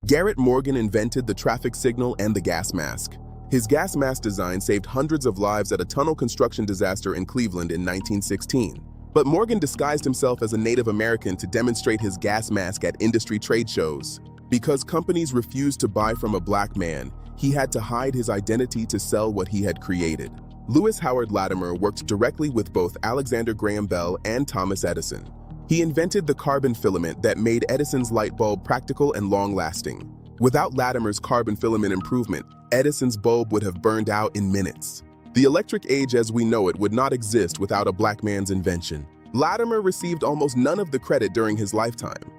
Garrett Morgan invented the traffic signal and the gas mask. His gas mask design saved hundreds of lives at a tunnel construction disaster in Cleveland in 1916. But Morgan disguised himself as a Native American to demonstrate his gas mask at industry trade shows. Because companies refused to buy from a black man, he had to hide his identity to sell what he had created. Howard Latimer worked directly with both Alexander Graham Bell and Thomas Edison. He invented the carbon filament that made Edison's light bulb practical and long-lasting. Without Latimer's carbon filament improvement, Edison's bulb would have burned out in minutes. The electric age as we know it would not exist without a black man's invention. Latimer received almost none of the credit during his lifetime.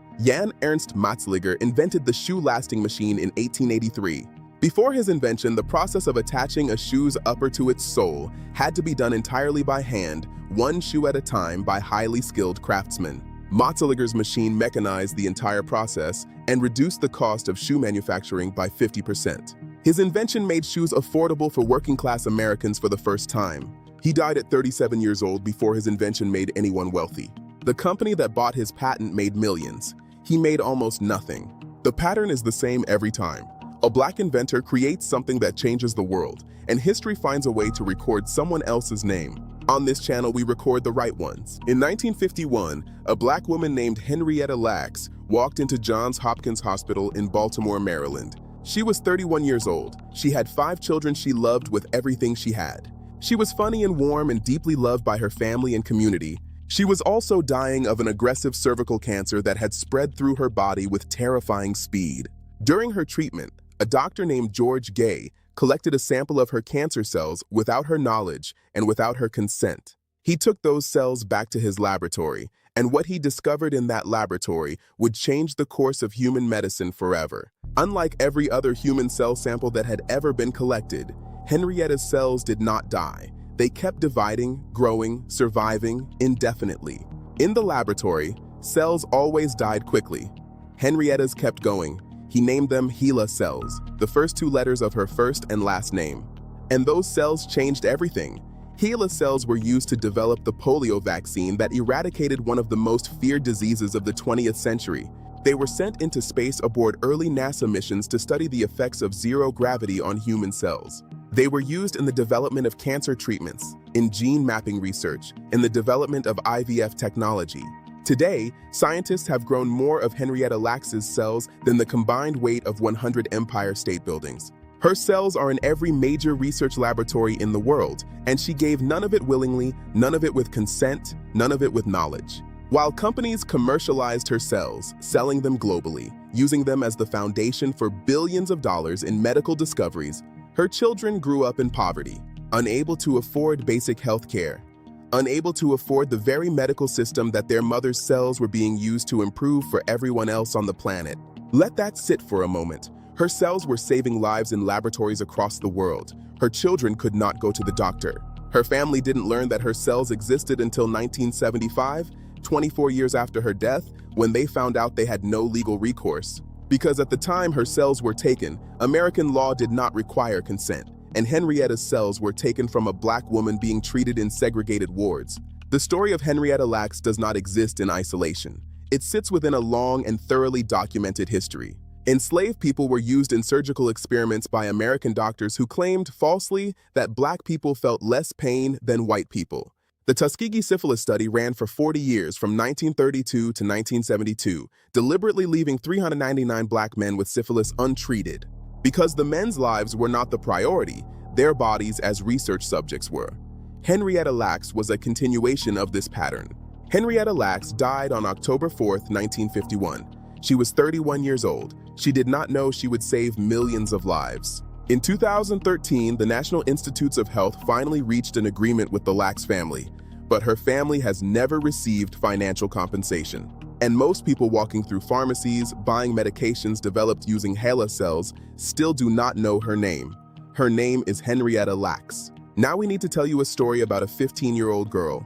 Ernst Matzeliger invented the shoe-lasting machine in 1883. Before his invention, the process of attaching a shoe's upper to its sole had to be done entirely by hand, one shoe at a time by highly skilled craftsmen. Matzeliger's machine mechanized the entire process and reduced the cost of shoe manufacturing by 50%. His invention made shoes affordable for working-class Americans for the first time. He died at 37 years old before his invention made anyone wealthy. The company that bought his patent made millions. He made almost nothing. The pattern is the same every time. A black inventor creates something that changes the world, and history finds a way to record someone else's name. On this channel, we record the right ones. In 1951, a black woman named Henrietta Lacks walked into Johns Hopkins Hospital in Baltimore, Maryland. She was 31 years old. She had 5 children she loved with everything she had. She was funny and warm and deeply loved by her family and community. She was also dying of an aggressive cervical cancer that had spread through her body with terrifying speed. During her treatment, a doctor named George Gay collected a sample of her cancer cells without her knowledge and without her consent. He took those cells back to his laboratory, and what he discovered in that laboratory would change the course of human medicine forever. Unlike every other human cell sample that had ever been collected, Henrietta's cells did not die. They kept dividing, growing, surviving indefinitely. In the laboratory, cells always died quickly. Henrietta's kept going. He named them HeLa cells, the first 2 letters of her first and last name. And those cells changed everything. HeLa cells were used to develop the polio vaccine that eradicated one of the most feared diseases of the 20th century. They were sent into space aboard early NASA missions to study the effects of zero gravity on human cells. They were used in the development of cancer treatments, in gene mapping research, in the development of IVF technology. Today, scientists have grown more of Henrietta Lacks's cells than the combined weight of 100 Empire State Buildings. Her cells are in every major research laboratory in the world, and she gave none of it willingly, none of it with consent, none of it with knowledge. While companies commercialized her cells, selling them globally, using them as the foundation for billions of dollars in medical discoveries, her children grew up in poverty, unable to afford basic health care, unable to afford the very medical system that their mother's cells were being used to improve for everyone else on the planet. Let that sit for a moment. Her cells were saving lives in laboratories across the world. Her children could not go to the doctor. Her family didn't learn that her cells existed until 1975, 24 years after her death, when they found out they had no legal recourse. Because at the time her cells were taken, American law did not require consent, and Henrietta's cells were taken from a black woman being treated in segregated wards. The story of Henrietta Lacks does not exist in isolation. It sits within a long and thoroughly documented history. Enslaved people were used in surgical experiments by American doctors who claimed falsely that black people felt less pain than white people. The Tuskegee syphilis study ran for 40 years from 1932 to 1972, deliberately leaving 399 black men with syphilis untreated. Because the men's lives were not the priority, their bodies as research subjects were. Henrietta Lacks was a continuation of this pattern. Henrietta Lacks died on October 4, 1951. She was 31 years old. She did not know she would save millions of lives. In 2013, the National Institutes of Health finally reached an agreement with the Lacks family, but her family has never received financial compensation. And most people walking through pharmacies, buying medications developed using HeLa cells, still do not know her name. Her name is Henrietta Lacks. Now we need to tell you a story about a 15-year-old girl.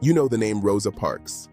You know the name Rosa Parks.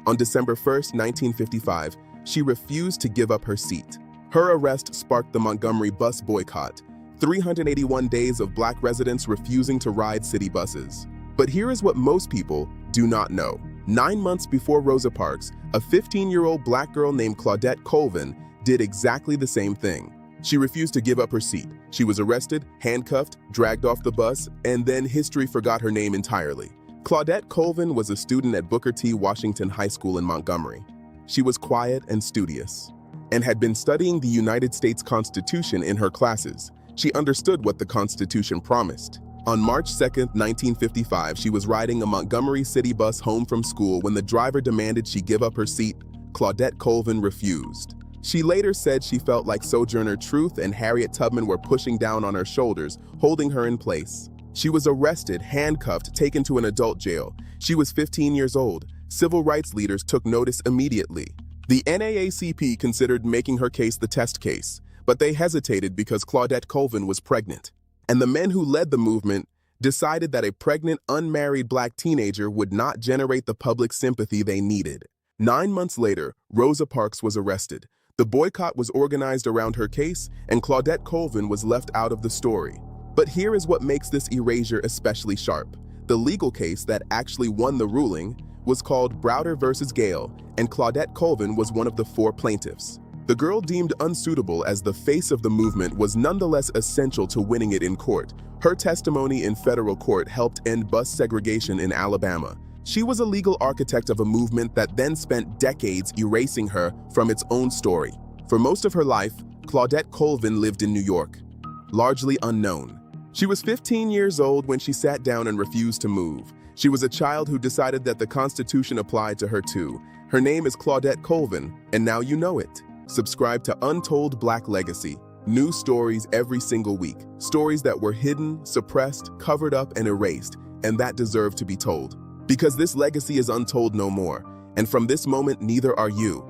On December 1, 1955, she refused to give up her seat. Her arrest sparked the Montgomery bus boycott, 381 days of black residents refusing to ride city buses. But here is what most people do not know. 9 months before Rosa Parks, a 15-year-old black girl named Claudette Colvin did exactly the same thing. She refused to give up her seat. She was arrested, handcuffed, dragged off the bus, and then history forgot her name entirely. Claudette Colvin was a student at Booker T. Washington High School in Montgomery. She was quiet and studious, and had been studying the United States Constitution in her classes. She understood what the Constitution promised. On March 2, 1955, she was riding a Montgomery city bus home from school when the driver demanded she give up her seat. Claudette Colvin refused. She later said she felt like Sojourner Truth and Harriet Tubman were pushing down on her shoulders, holding her in place. She was arrested, handcuffed, taken to an adult jail. She was 15 years old. Civil rights leaders took notice immediately. The NAACP considered making her case the test case, but they hesitated because Claudette Colvin was pregnant. And the men who led the movement decided that a pregnant, unmarried black teenager would not generate the public sympathy they needed. 9 months later, Rosa Parks was arrested. The boycott was organized around her case, and Claudette Colvin was left out of the story. But here is what makes this erasure especially sharp. The legal case that actually won the ruling was called Browder versus Gale, and Claudette Colvin was one of the 4 plaintiffs. The girl deemed unsuitable as the face of the movement was nonetheless essential to winning it in court. Her testimony in federal court helped end bus segregation in Alabama. She was a legal architect of a movement that then spent decades erasing her from its own story. For most of her life, Claudette Colvin lived in New York, largely unknown. She was 15 years old when she sat down and refused to move. She was a child who decided that the Constitution applied to her too. Her name is Claudette Colvin, and now you know it. Subscribe to Untold Black Legacy. New stories every single week. Stories that were hidden, suppressed, covered up, and erased, and that deserve to be told. Because this legacy is untold no more, and from this moment neither are you.